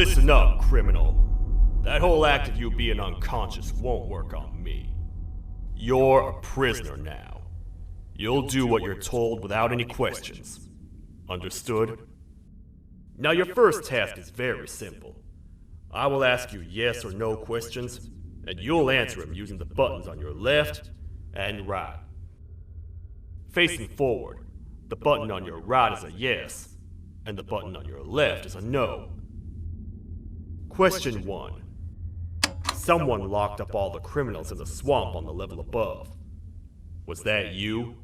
Listen up, criminal. That whole act of you being unconscious won't work on me. You're a prisoner now. You'll do what you're told without any questions. Understood? Now your first task is very simple. I will ask you yes or no questions, and you'll answer them using the buttons on your left and right. Facing forward, the button on your right is a yes, and the button on your left is a no. Question 1. Someone locked up all the criminals in the swamp on the level above. Was that you?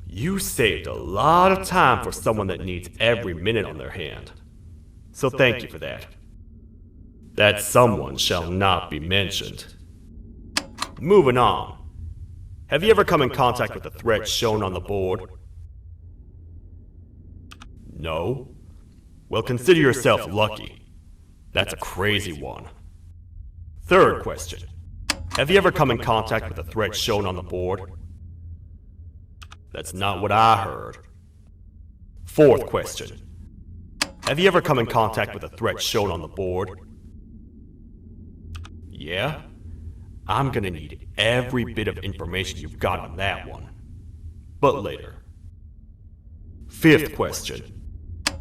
You saved a lot of time for someone that needs every minute on their hand. So thank you for that. That someone shall not be mentioned. Moving on. Have you ever come in contact with the threat shown on the board? No? Well, consider yourself lucky. That's a crazy one. Third question. Have you ever come in contact with the threat shown on the board? That's not what I heard. Fourth question. Have you ever come in contact with the threat shown on the board? Yeah? I'm gonna need every bit of information you've got on that one. But later. Fifth question.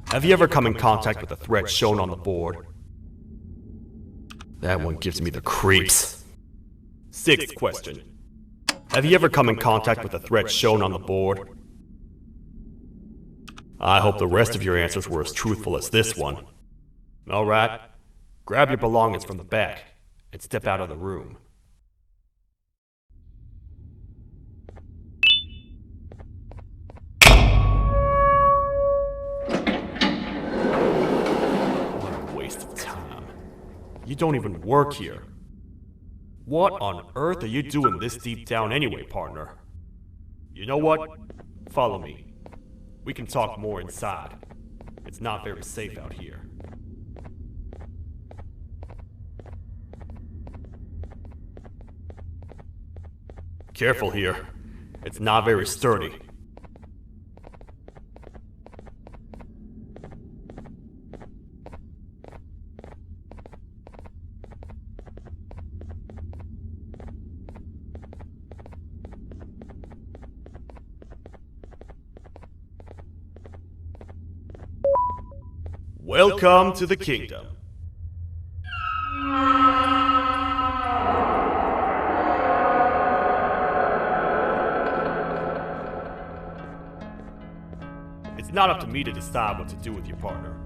Have you ever come in contact with the threat shown on the board? That one gives me the creeps. Sixth question. Have you ever come in contact with the threat shown on the board? I hope the rest of your answers were as truthful as this one. Alright, grab your belongings from the back and step out of the room. What a waste of time. You don't even work here. What on earth are you doing this deep down anyway, partner? You know what? Follow me. We can talk more inside. It's not very safe out here. Careful here. It's not very sturdy. Welcome to the kingdom. It's not up to me to decide what to do with your partner.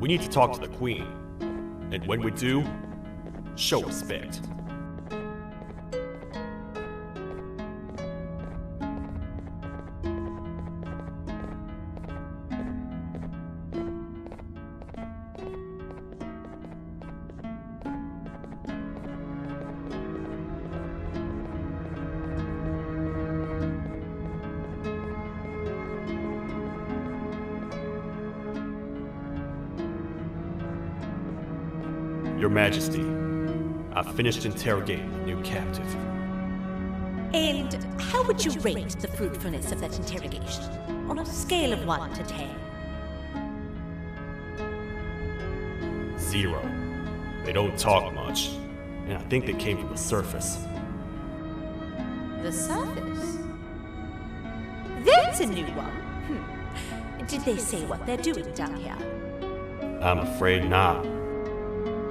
We need to talk to the queen. And when we do, show respect. Your Majesty, I've finished interrogating the new captive. And how would you rate the fruitfulness of that interrogation, on a scale of 1 to 10? 0. They don't talk much, and I think they came from the surface. The surface? There's a new one. Did they say what they're doing down here? I'm afraid not. I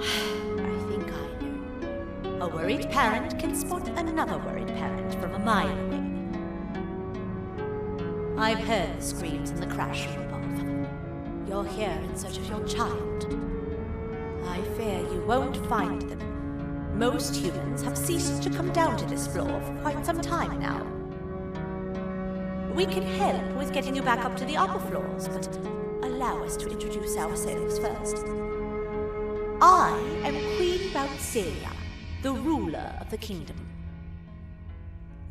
think I know. A worried parent can spot another worried parent from a mile away. I've heard the screams in the crash room above. You're here in search of your child. I fear you won't find them. Most humans have ceased to come down to this floor for quite some time now. We can help with getting you back up to the upper floors, but allow us to introduce ourselves first. I am Queen Bouncelia, the ruler of the kingdom.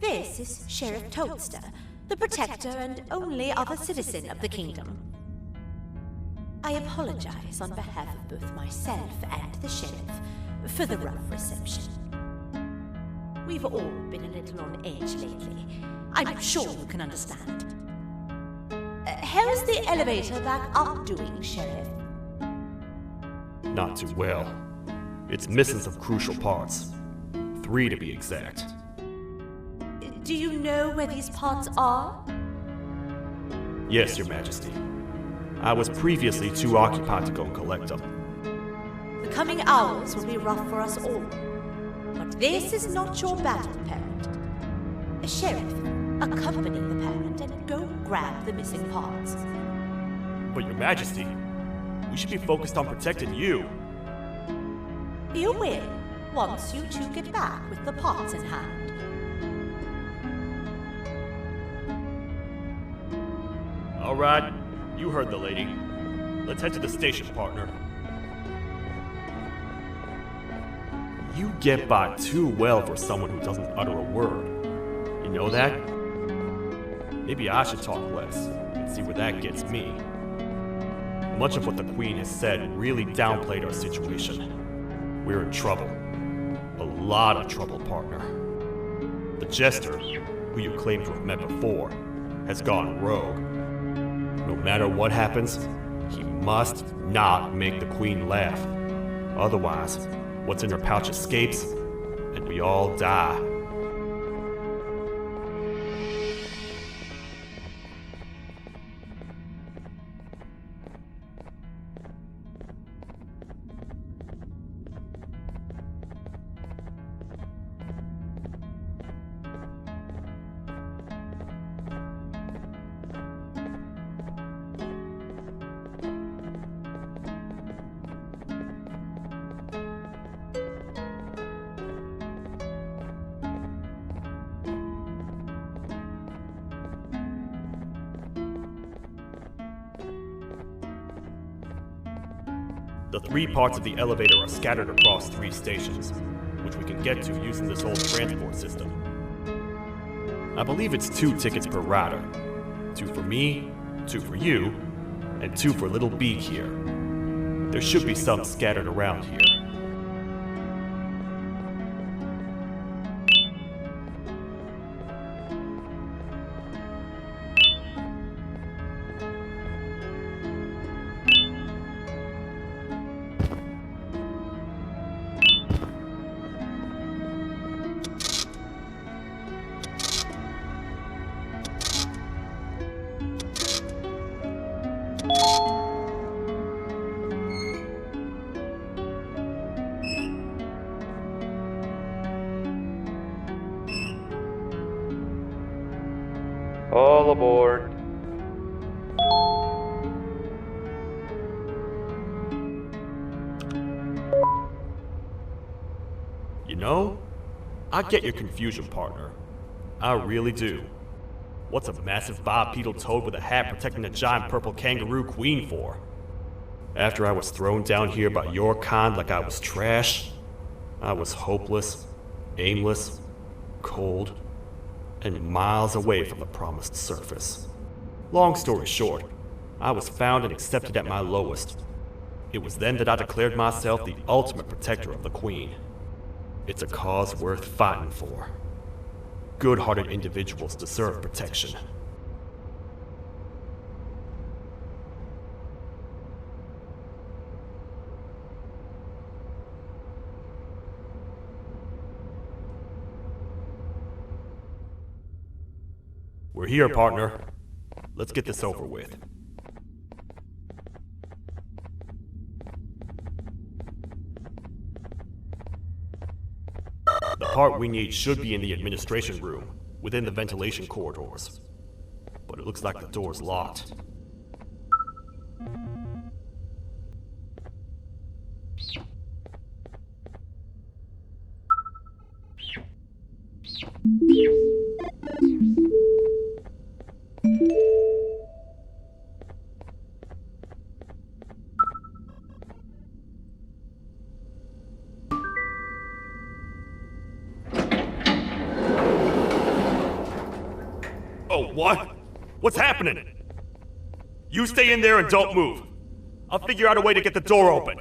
This is Sheriff Toadster, the protector and only other citizen of the kingdom. I apologize on behalf of both myself and the sheriff for the rough reception. We've all been a little on edge lately. I'm sure you can understand. how's the elevator back up doing, Sheriff? Not too well. It's missing some crucial parts. 3 to be exact. Do you know where these parts are? Yes, Your Majesty. I was previously too occupied to go and collect them. The coming hours will be rough for us all. But this is not your battle, Parent. Sheriff, accompany the Parent and go grab the missing parts. But Your Majesty, we should be focused on protecting you. You will, once you two get back with the parts in hand. All right, you heard the lady. Let's head to the station, partner. You get by too well for someone who doesn't utter a word. You know that? Maybe I should talk less and see where that gets me. Much of what the Queen has said really downplayed our situation. We're in trouble. A lot of trouble, partner. The jester, who you claim to have met before, has gone rogue. No matter what happens, he must not make the Queen laugh. Otherwise, what's in her pouch escapes, and we all die. The 3 parts of the elevator are scattered across 3 stations, which we can get to using this old transport system. I believe it's 2 tickets per rider. 2 for me, 2 for you, and 2 for Little Beak here. There should be some scattered around here. All aboard. You know, I get your confusion, partner. I really do. What's a massive bipedal toad with a hat protecting a giant purple kangaroo queen for? After I was thrown down here by your kind like I was trash, I was hopeless, aimless, cold, and miles away from the promised surface. Long story short, I was found and accepted at my lowest. It was then that I declared myself the ultimate protector of the Queen. It's a cause worth fighting for. Good-hearted individuals deserve protection. We're here, partner. Let's get this over with. The part we need should be in the administration room, within the ventilation corridors. But it looks like the door's locked. Oh, what? What's happening? You stay in there and don't move. I'll figure out a way to get the door open.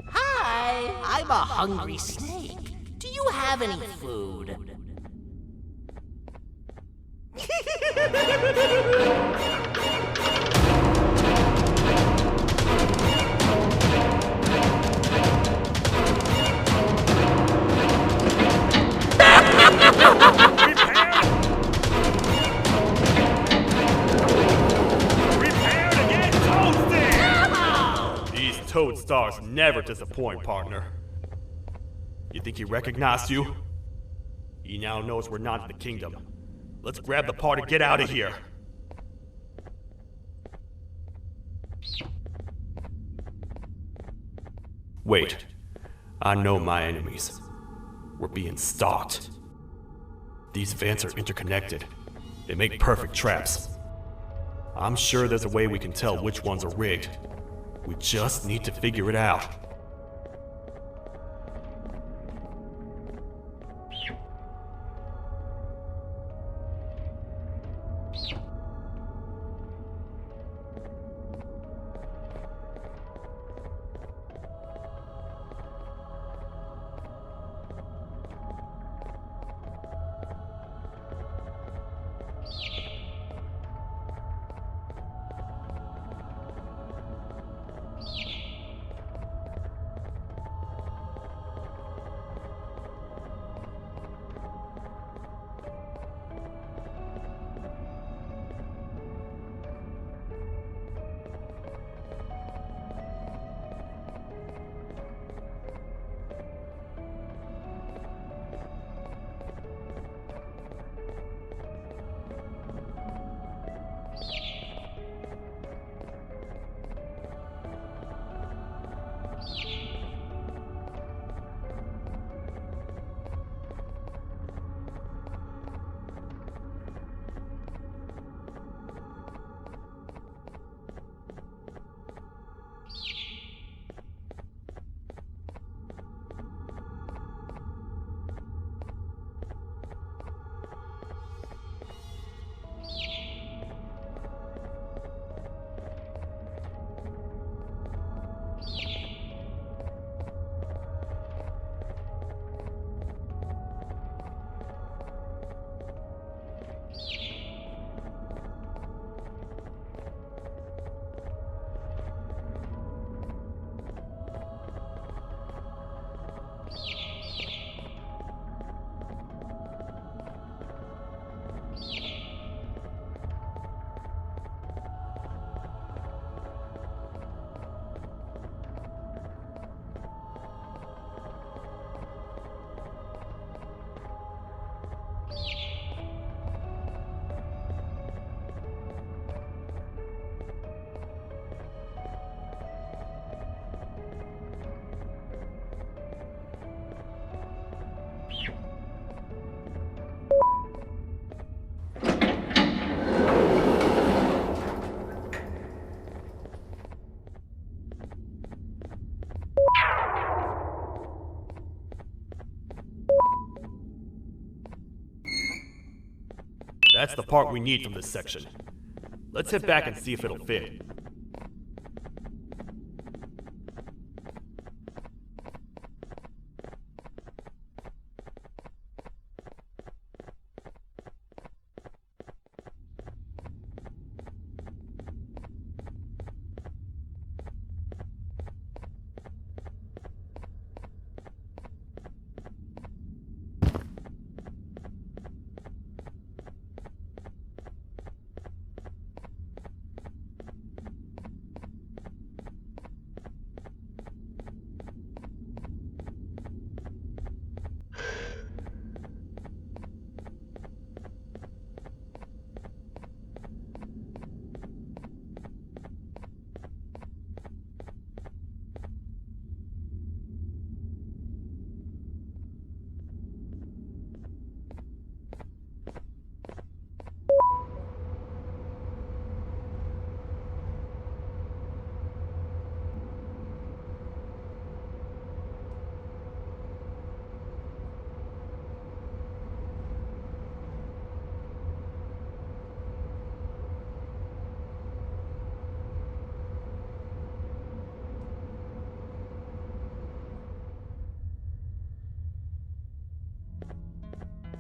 Hi, I'm a hungry snake. Do you you have any food? Toad stars never disappoint, partner. You think he recognized you? He now knows we're not in the kingdom. Let's grab the part and get out of here. Wait. I know my enemies. We're being stalked. These vents are interconnected. They make perfect traps. I'm sure there's a way we can tell which ones are rigged. We just need to figure it out. That's the part we need from this section. Let's head back and see if it'll fit.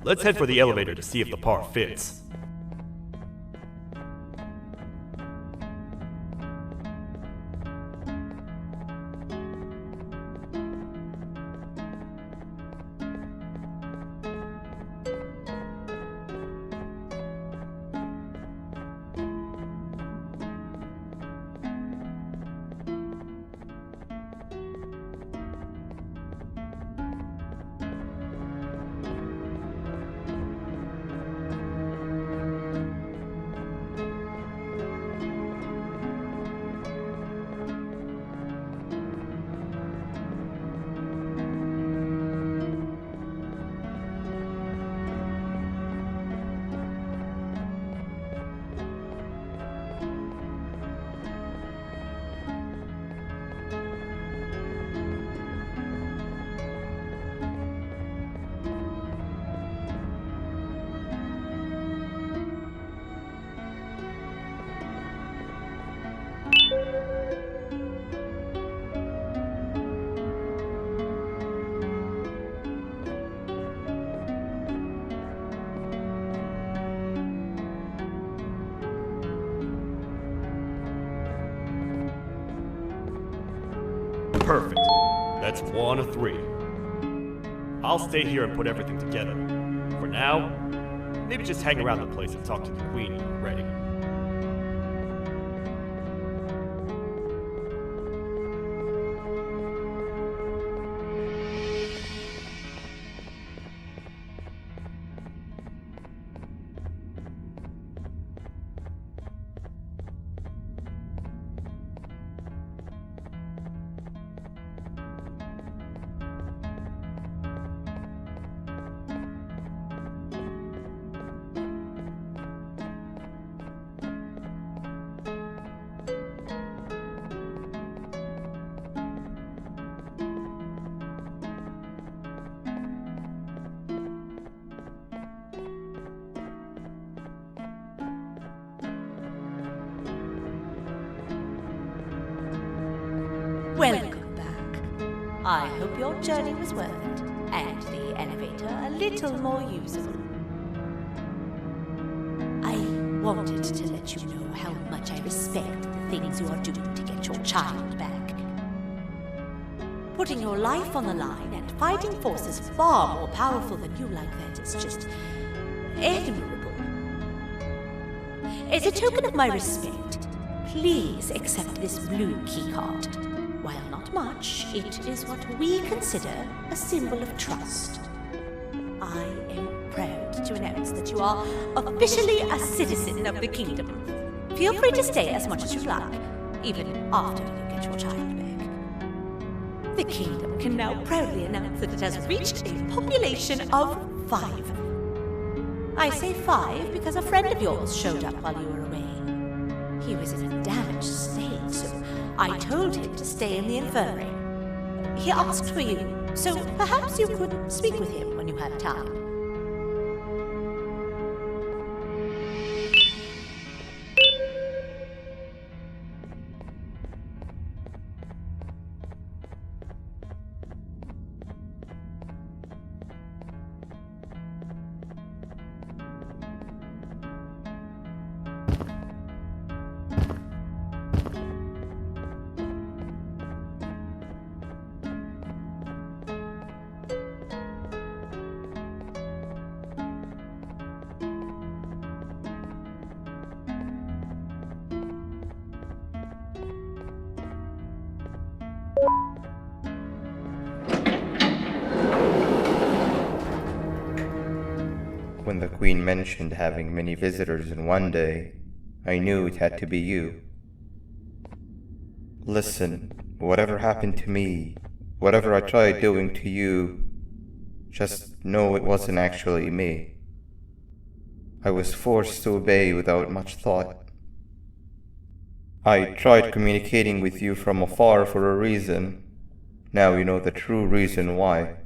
Let's head for the elevator to see if the part fits. Perfect. That's 1 of 3. I'll stay here and put everything together. For now, maybe just hang around the place and talk to the Queen when you're ready. Welcome back. I hope your journey was worth it, and the elevator a little more usable. I wanted to let you know how much I respect the things you are doing to get your child back. Putting your life on the line and fighting forces far more powerful than you like that is just admirable. As a token of my respect, please accept this blue keycard. While not much, it is what we consider a symbol of trust. I am proud to announce that you are officially a citizen of the kingdom. Feel free to stay as much as you like, even after you get your child back. The kingdom can now proudly announce that it has reached a population of 5. I say 5 because a friend of yours showed up while you were away. He was in a damaged state, so I told him to stay in the infirmary. He asked for you, so perhaps you could speak with him when you have time. When the Queen mentioned having many visitors in one day, I knew it had to be you. Listen, whatever happened to me, whatever I tried doing to you, just know it wasn't actually me. I was forced to obey without much thought. I tried communicating with you from afar for a reason. Now you know the true reason why.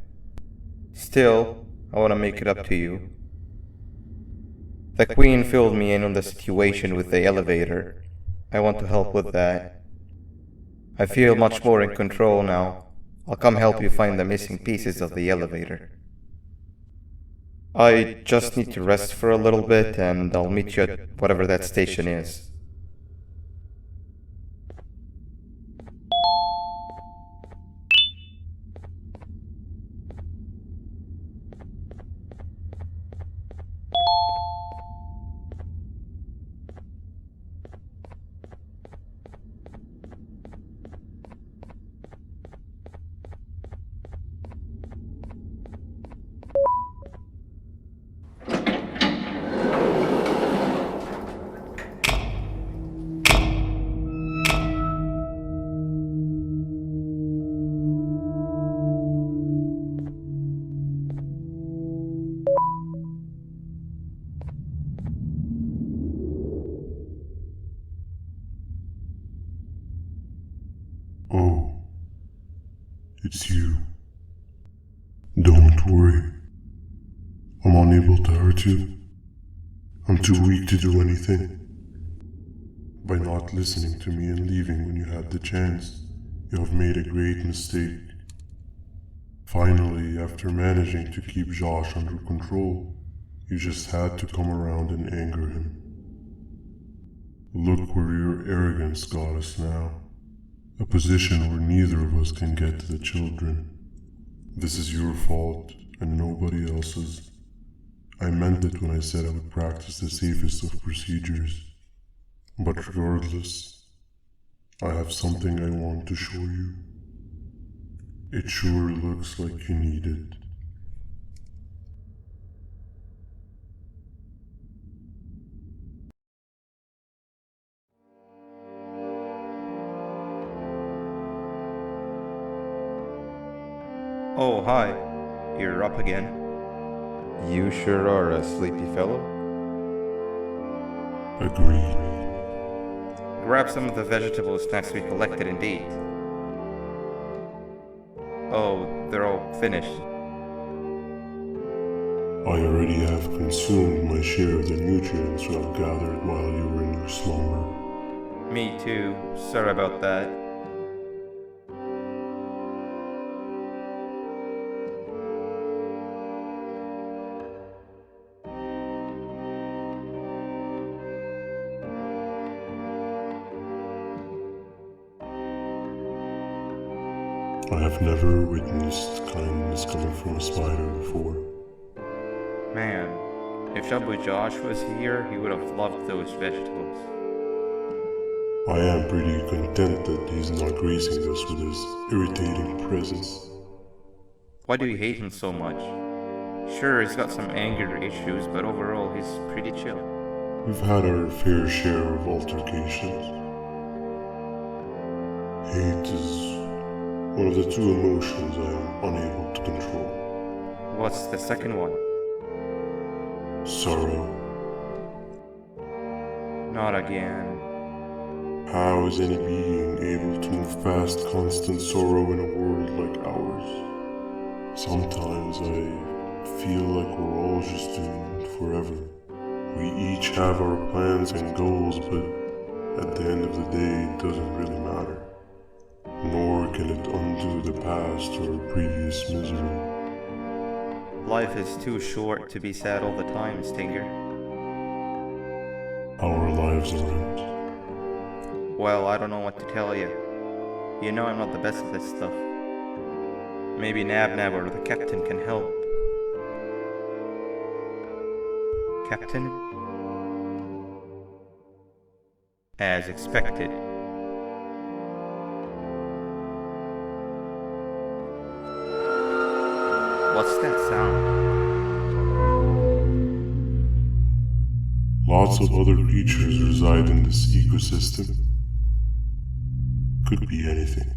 Still, I want to make it up to you. The Queen filled me in on the situation with the elevator. I want to help with that. I feel much more in control now. I'll come help you find the missing pieces of the elevator. I just need to rest for a little bit, and I'll meet you at whatever that station is. Oh, it's you. Don't worry. I'm unable to hurt you. I'm too weak to do anything. By not listening to me and leaving when you had the chance, you have made a great mistake. Finally, after managing to keep Josh under control, you just had to come around and anger him. Look where your arrogance got us now. A position where neither of us can get to the children. This is your fault and nobody else's. I meant it when I said I would practice the safest of procedures. But regardless, I have something I want to show you. It sure looks like you need it. Oh, hi. You're up again. You sure are a sleepy fellow. Agreed. Grab some of the vegetable snacks we collected indeed. Oh, they're all finished. I already have consumed my share of the nutrients you have gathered while you were in your slumber. Me too. Sorry about that. I have never witnessed kindness coming from a spider before. Man, if Shabu Josh was here, he would have loved those vegetables. I am pretty content that he's not gracing us with his irritating presence. Why do you hate him so much? Sure, he's got some anger issues, but overall he's pretty chill. We've had our fair share of altercations. Hate is one of the two emotions I am unable to control. What's the second one? Sorrow. Not again. How is any being able to move past constant sorrow in a world like ours? Sometimes I feel like we're all just doomed forever. We each have our plans and goals, but at the end of the day, it doesn't really matter. Nor can it undo the past or previous misery. Life is too short to be sad all the time, Stinger. Our lives aren't. Well, I don't know what to tell you. You know I'm not the best at this stuff. Maybe Nab or the captain can help. Captain? As expected. What's that sound? Lots of other creatures reside in this ecosystem. Could be anything.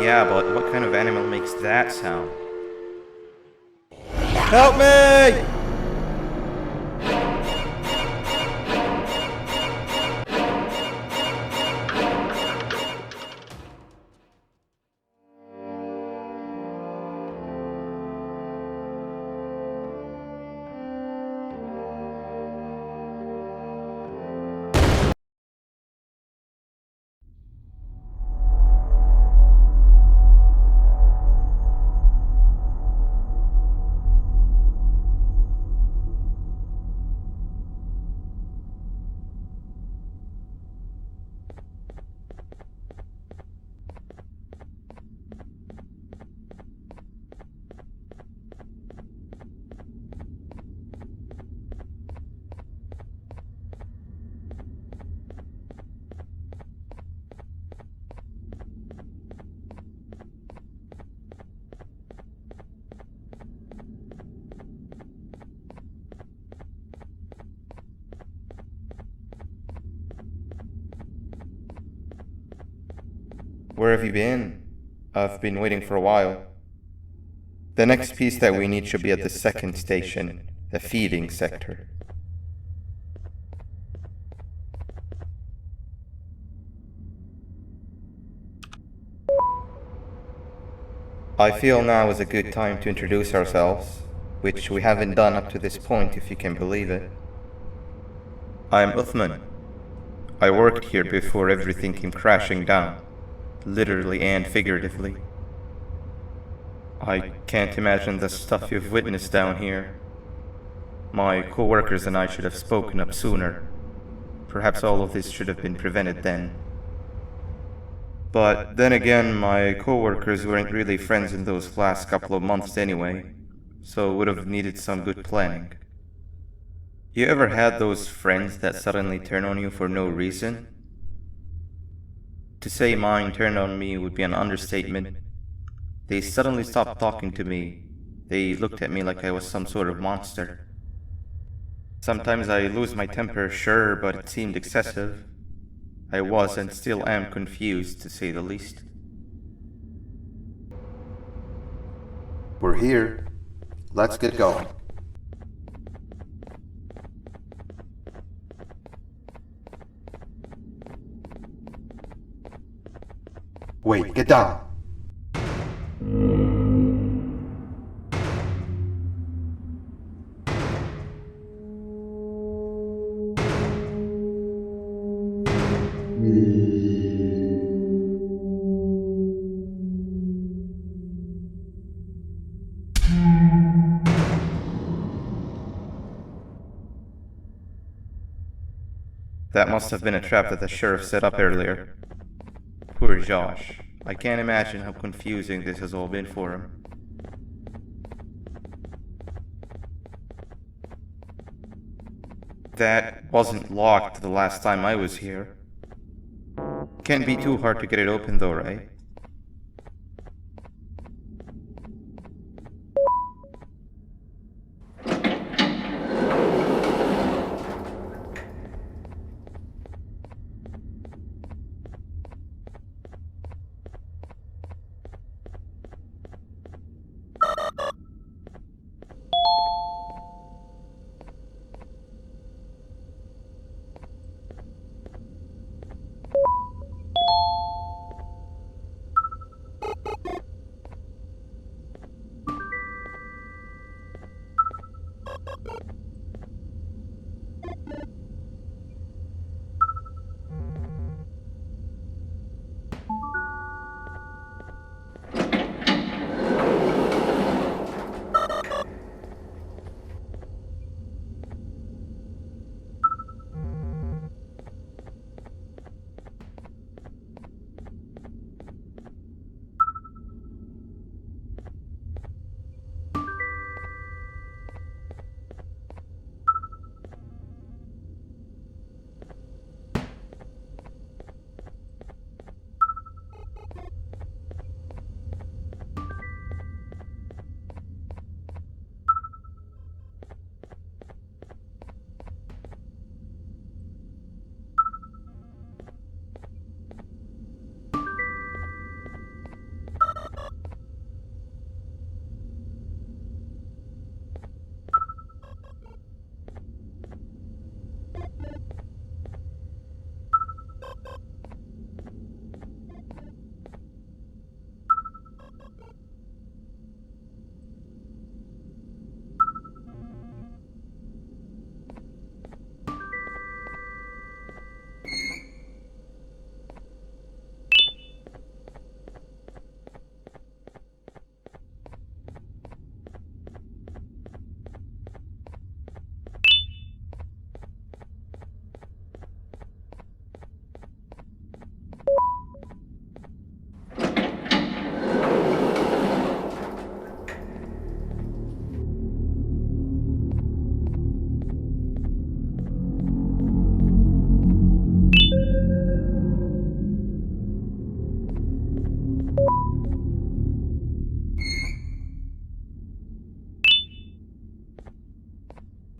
Yeah, but what kind of animal makes that sound? Help me! where have you been? I've been waiting for a while. The next piece that we need should be at the second station, the feeding sector. I feel now is a good time to introduce ourselves, which we haven't done up to this point, if you can believe it. I'm Uthman. I worked here before everything came crashing down, literally and figuratively. I can't imagine the stuff you've witnessed down here. My co-workers and I should have spoken up sooner. Perhaps all of this should have been prevented then. But then again, my co-workers weren't really friends in those last couple of months anyway, so would have needed some good planning. You ever had those friends that suddenly turn on you for no reason? To say mine turned on me would be an understatement. They suddenly stopped talking to me. They looked at me like I was some sort of monster. Sometimes I lose my temper, sure, but it seemed excessive. I was and still am confused, to say the least. We're here. Let's get going. Wait, get down. That must have been a trap that the sheriff set up earlier. Poor Josh. I can't imagine how confusing this has all been for him. That wasn't locked the last time I was here. Can't be too hard to get it open though, right?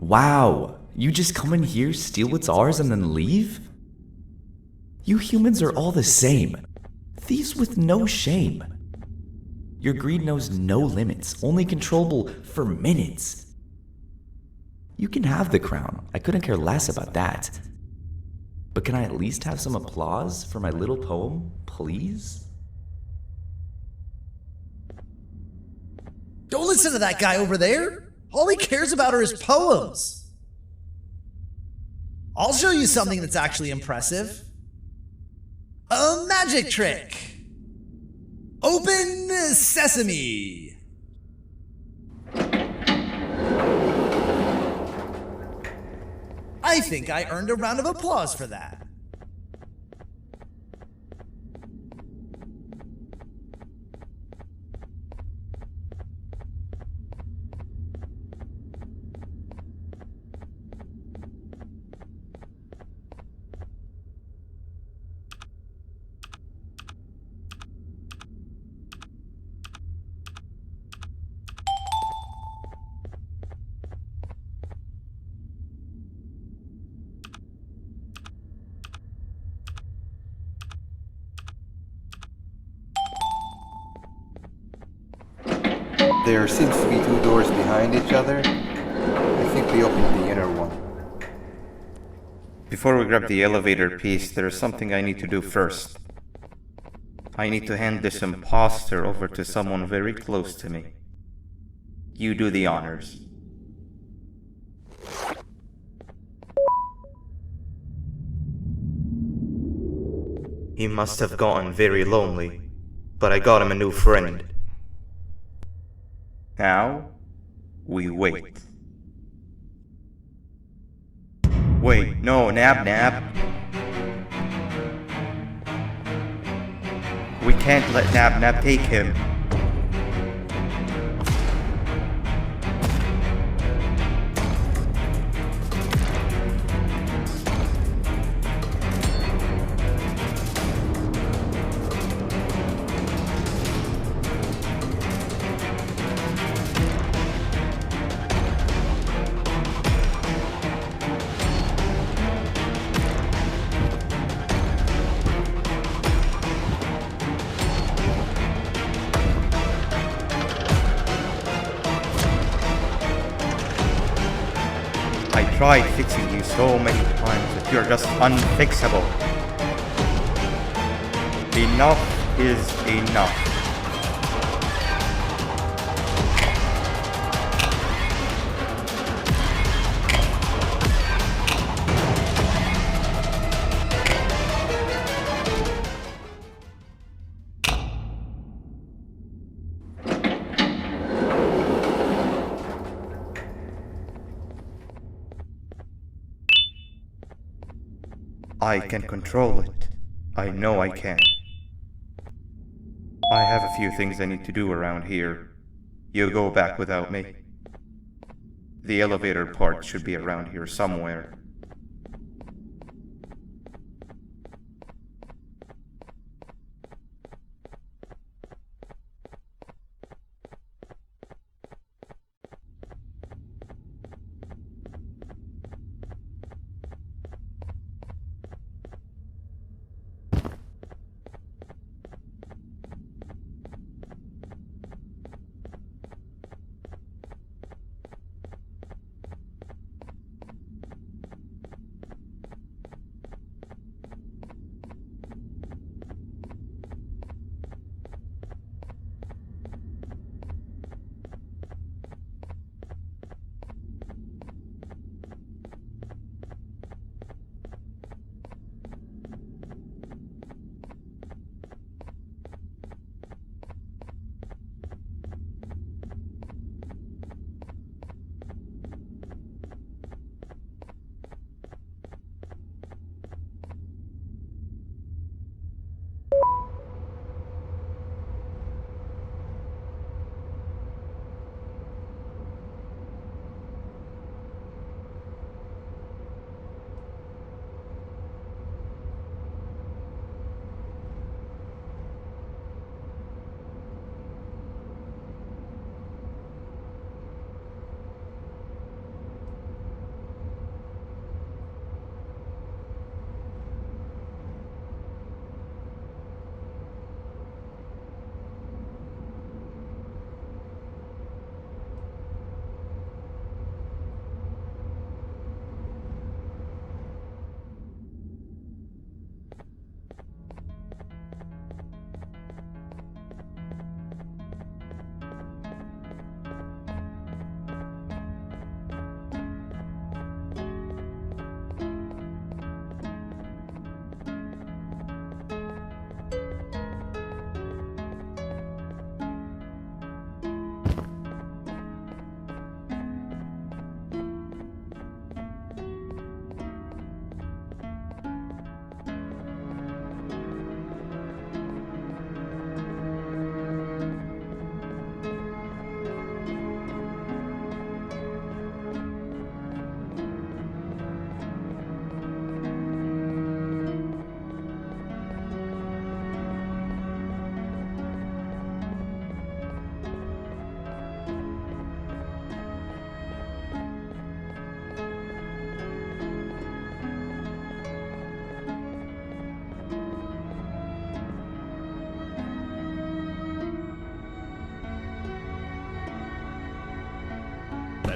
Wow, you just come in here, steal what's ours, and then leave? You humans are all the same. Thieves with no shame. Your greed knows no limits, only controllable for minutes. You can have the crown. I couldn't care less about that. But can I at least have some applause for my little poem, please? Don't listen to that guy over there. All he cares about are his poems. I'll show you something that's actually impressive. A magic trick. Open sesame. I think I earned a round of applause for that. There seems to be two doors behind each other. I think we opened the inner one. Before we grab the elevator piece, there is something I need to do first. I need to hand this imposter over to someone very close to me. You do the honors. He must have gotten very lonely, but I got him a new friend. Now, we wait. Wait, no, Nab. We can't let Nab take him. I tried fixing you so many times that you're just unfixable. Enough is enough. I can control it. I know I can. I have a few things I need to do around here. You go back without me. The elevator part should be around here somewhere.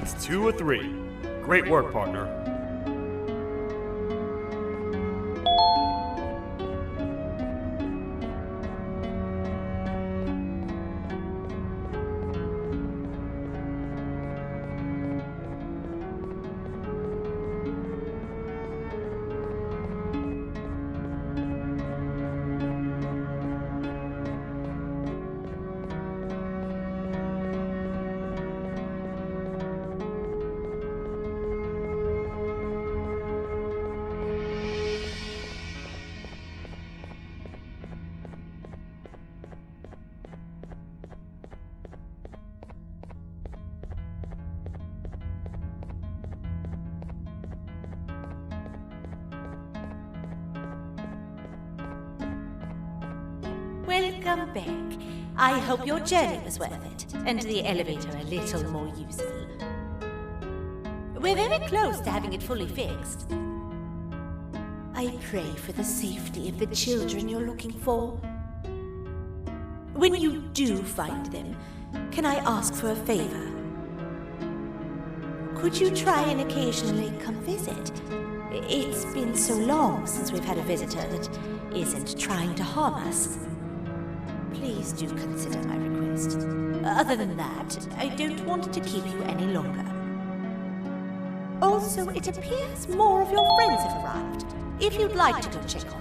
That's 2 of 3. Great work, partner. Welcome back. I hope your journey was worth it, and the elevator a little more useful. We're very close to having it fully fixed. I pray for the safety of the children you're looking for. When you do find them, can I ask for a favor? Could you try and occasionally come visit? It's been so long since we've had a visitor that isn't trying to harm us. Please do consider my request. Other than that, I don't want to keep you any longer. Also, it appears more of your friends have arrived. If you'd like to go check on them.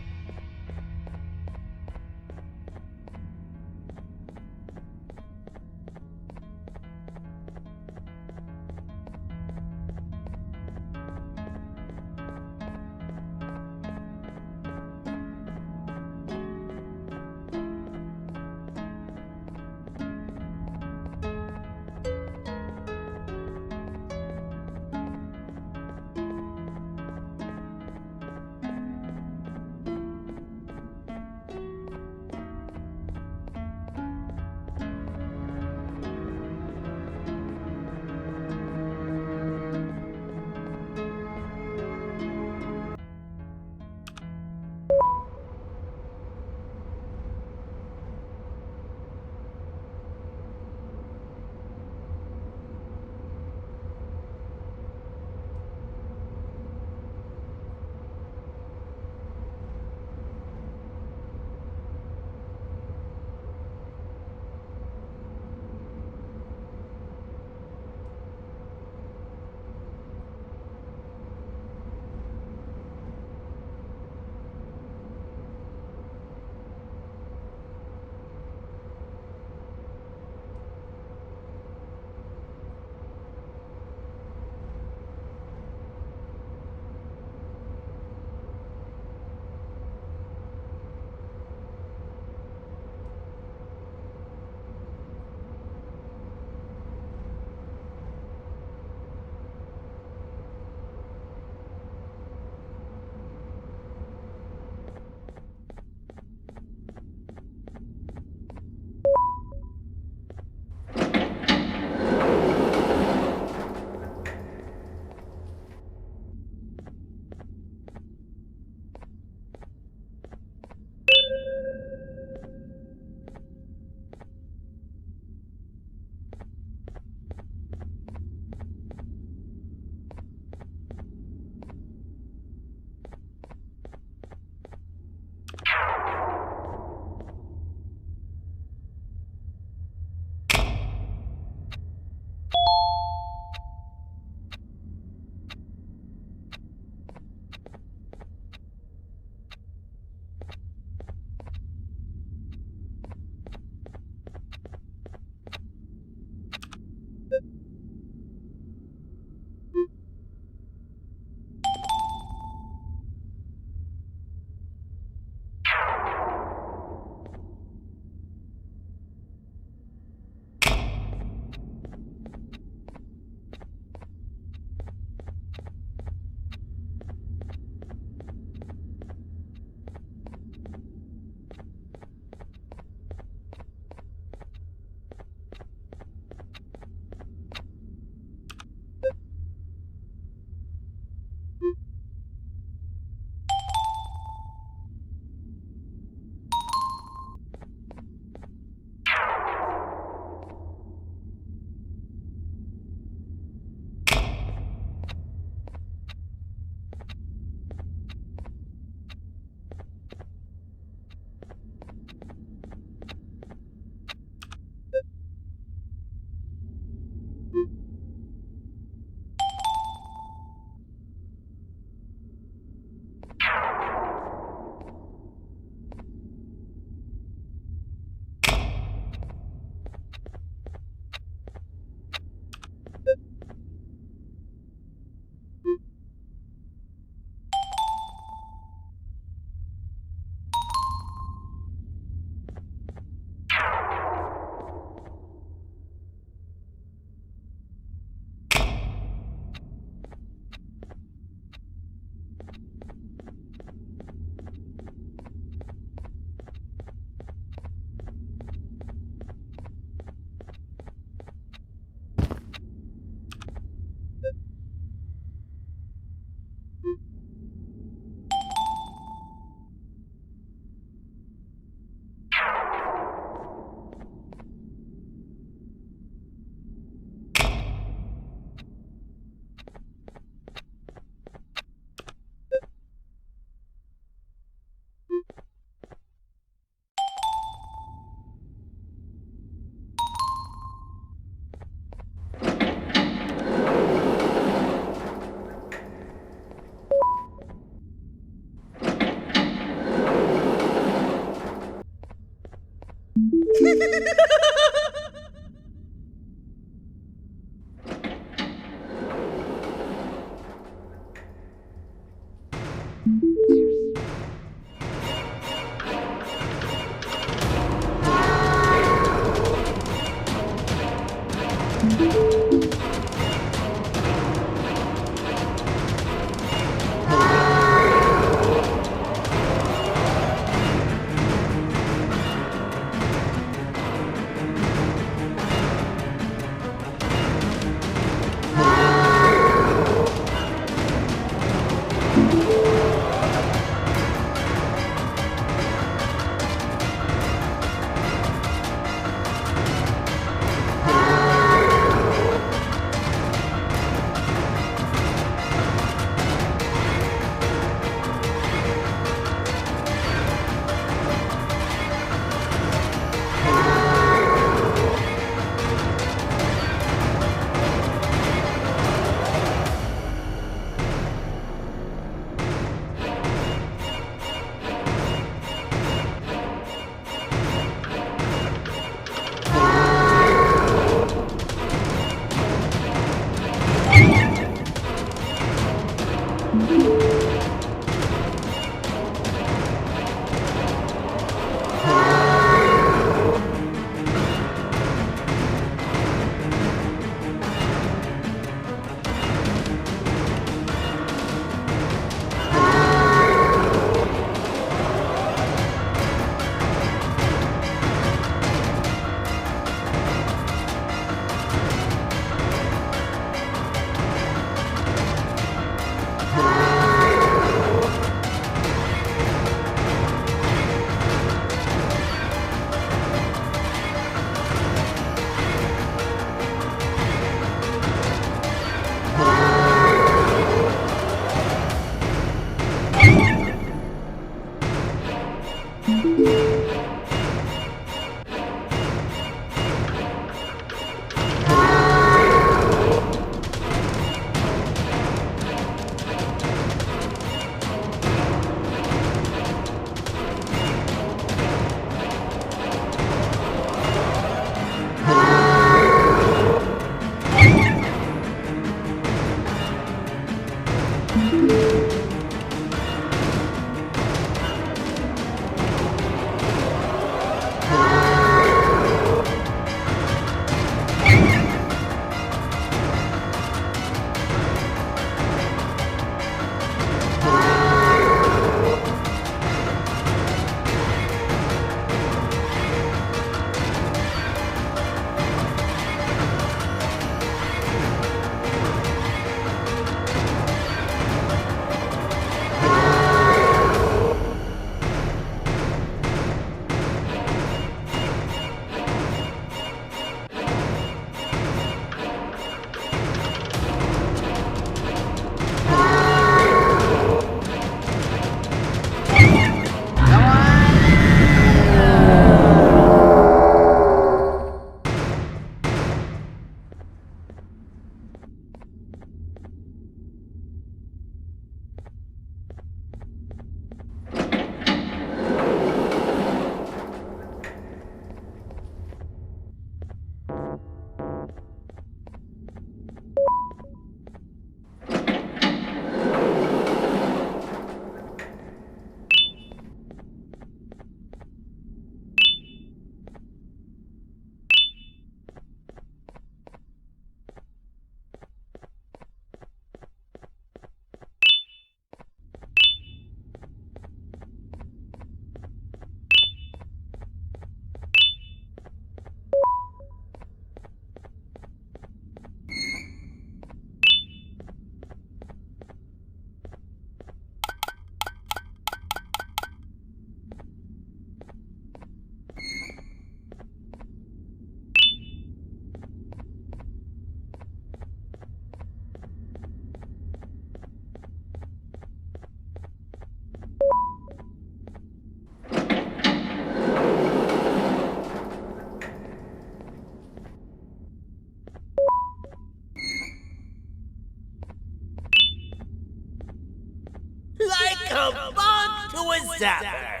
Like a bug to a zapper.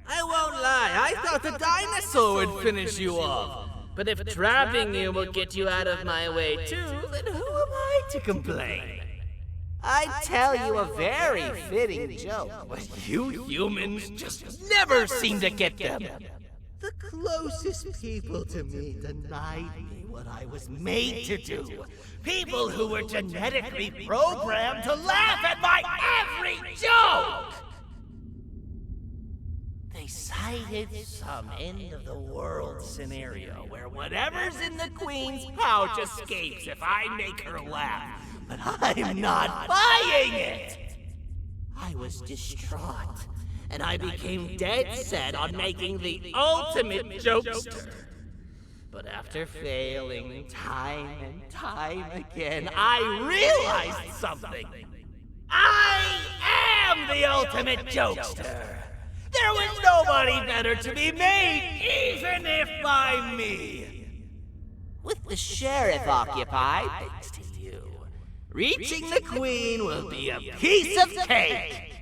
I won't lie, I thought the dinosaur would finish you off. But if trapping you will get you out of my way too, then who am I to complain? I tell you a very fitting joke, but you humans just never seem to get them. The closest people to me denied me what I was made to do. People who were genetically programmed to laugh at my every joke! They cited some end-of-the-world scenario where whatever's in the Queen's pouch escapes if I make her laugh. But I'm not buying it! I was distraught, and I became dead set on making the ultimate jokester. But after failing time and time again, I realized something. I am the ultimate jokester! There was nobody better to be made, even if by me! With the sheriff occupied, thanks to you, reaching the Queen will be a piece of cake!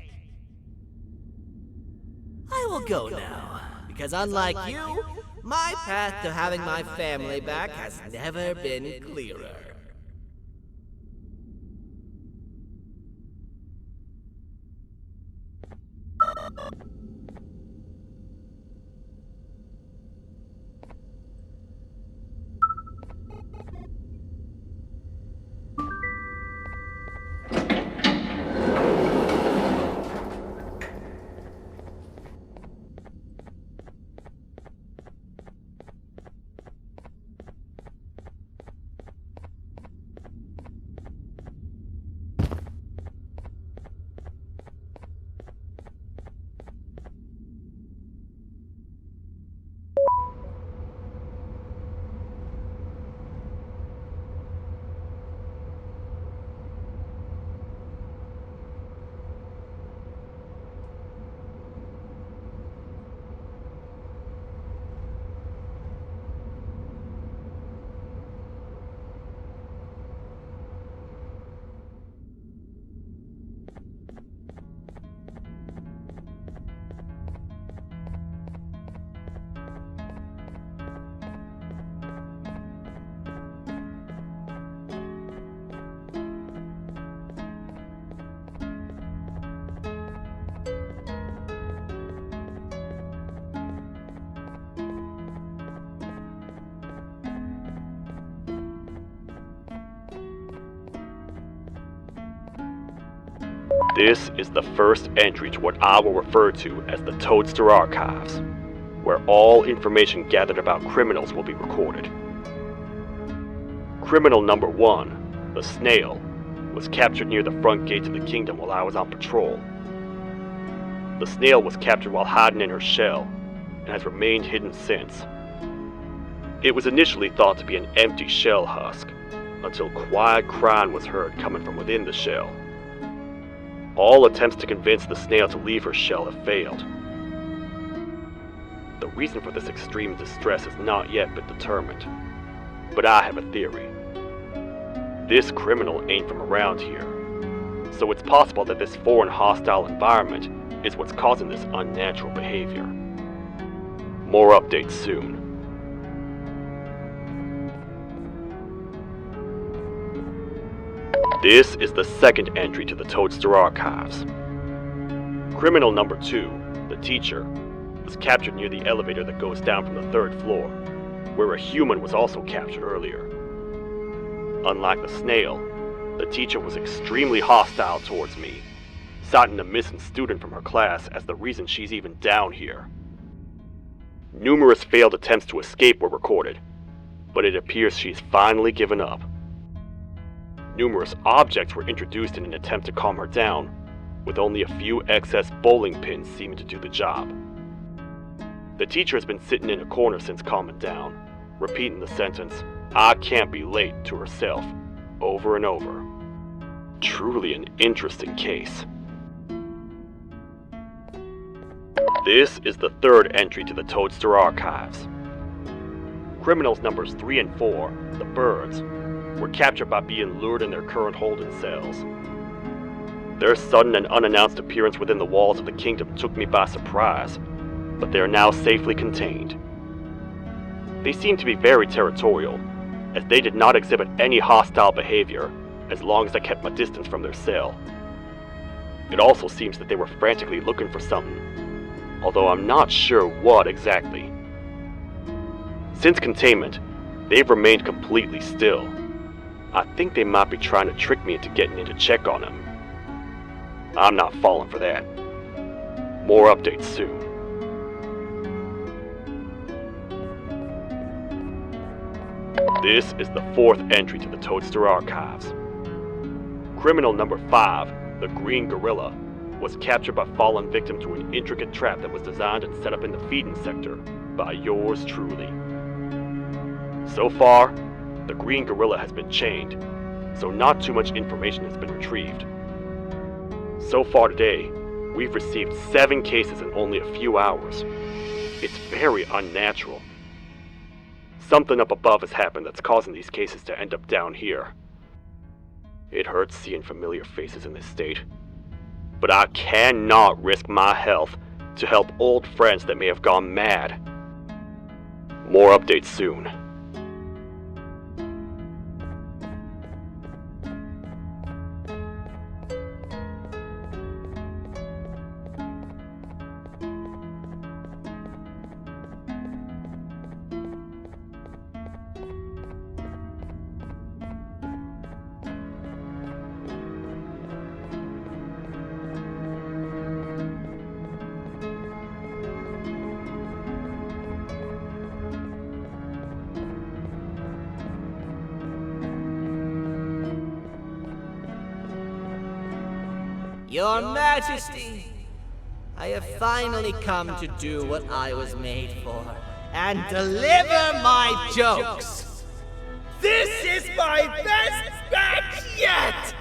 I will go now, because unlike you, my path to having my family back has never been clearer. This is the first entry to what I will refer to as the Toadster Archives, where all information gathered about criminals will be recorded. Criminal number 1, the Snail, was captured near the front gate of the kingdom while I was on patrol. The Snail was captured while hiding in her shell, and has remained hidden since. It was initially thought to be an empty shell husk, until quiet crying was heard coming from within the shell. All attempts to convince the Snail to leave her shell have failed. The reason for this extreme distress has not yet been determined, but I have a theory. This criminal ain't from around here, so it's possible that this foreign hostile environment is what's causing this unnatural behavior. More updates soon. This is the second entry to the Toadster Archives. Criminal number 2, the teacher, was captured near the elevator that goes down from the 3rd floor, where a human was also captured earlier. Unlike the Snail, the teacher was extremely hostile towards me, citing a missing student from her class as the reason she's even down here. Numerous failed attempts to escape were recorded, but it appears she's finally given up. Numerous objects were introduced in an attempt to calm her down, with only a few excess bowling pins seeming to do the job. The teacher has been sitting in a corner since calming down, repeating the sentence, "I can't be late," to herself, over and over. Truly an interesting case. This is the 3rd entry to the Toadster Archives. Criminals numbers 3 and 4, the Birds, were captured by being lured in their current holding cells. Their sudden and unannounced appearance within the walls of the kingdom took me by surprise, but they are now safely contained. They seem to be very territorial, as they did not exhibit any hostile behavior as long as I kept my distance from their cell. It also seems that they were frantically looking for something, although I'm not sure what exactly. Since containment, they've remained completely still. I think they might be trying to trick me into getting in to check on them. I'm not falling for that. More updates soon. This is the 4th entry to the Toadster Archives. Criminal number 5, the Green Gorilla, was captured by fallen victim to an intricate trap that was designed and set up in the feeding sector by yours truly. So far, the Green Gorilla has been chained, so not too much information has been retrieved. So far today, we've received 7 cases in only a few hours. It's very unnatural. Something up above has happened that's causing these cases to end up down here. It hurts seeing familiar faces in this state, but I cannot risk my health to help old friends that may have gone mad. More updates soon. Your Majesty, I have finally come to do what I was made for, and deliver my jokes. This is my best batch yet!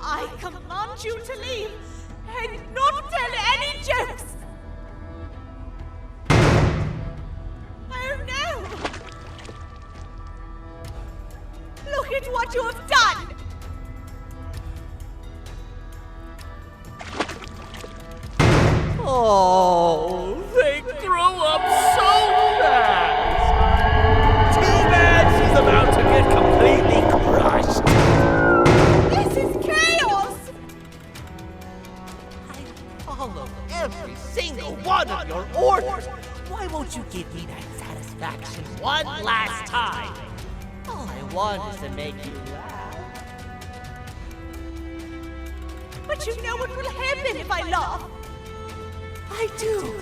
I command you to leave and not tell any jokes! Oh no! Look at what you have done! Oh, they grow up so fast! Too bad she's about to get completely crushed. This is chaos! I follow every single one of your orders. Why won't you give me that satisfaction one last time? All I want is to make you laugh. But you know what will happen if I laugh. I do.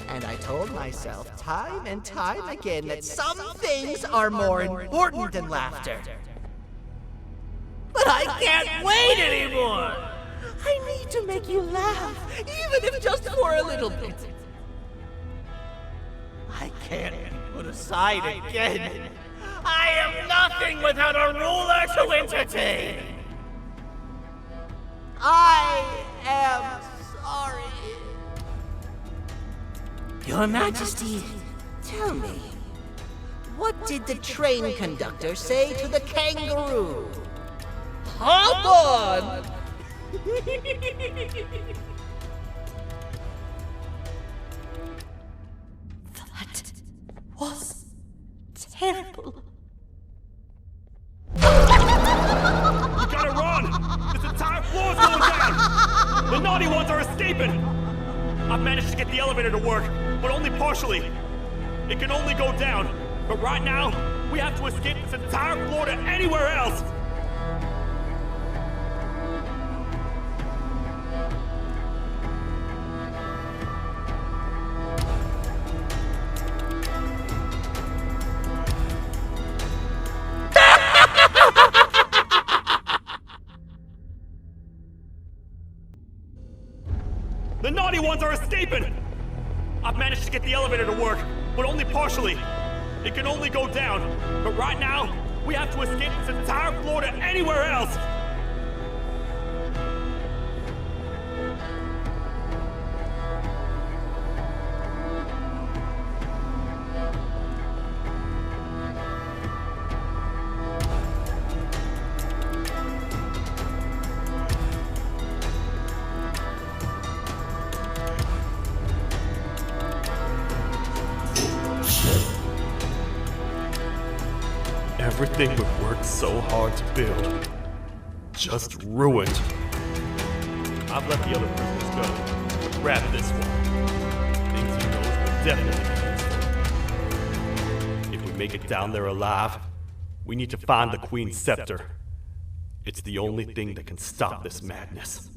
And I told myself time and time again that some things are more important than laughter. But I can't wait anymore! I need to make you laugh, even if just for a little bit. I can't be put aside again. I am nothing without a ruler to entertain. I am sorry. Your Majesty, tell me, what did the train conductor say to the kangaroo? Hop on! That was terrible. You gotta run! This entire floor's going down! The naughty ones are escaping! I've managed to get the elevator to work, but only partially. It can only go down, but right now, we have to escape this entire floor to anywhere else! The naughty ones are escaping! I've managed to get the elevator to work, but only partially. It can only go down, but right now, we have to escape this entire floor to anywhere else! Everything we've worked so hard to build, just ruined. I've let the other prisoners go, but grab this one. Things he knows will definitely be useful. If we make it down there alive, we need to find the Queen's scepter. It's the only thing that can stop this madness.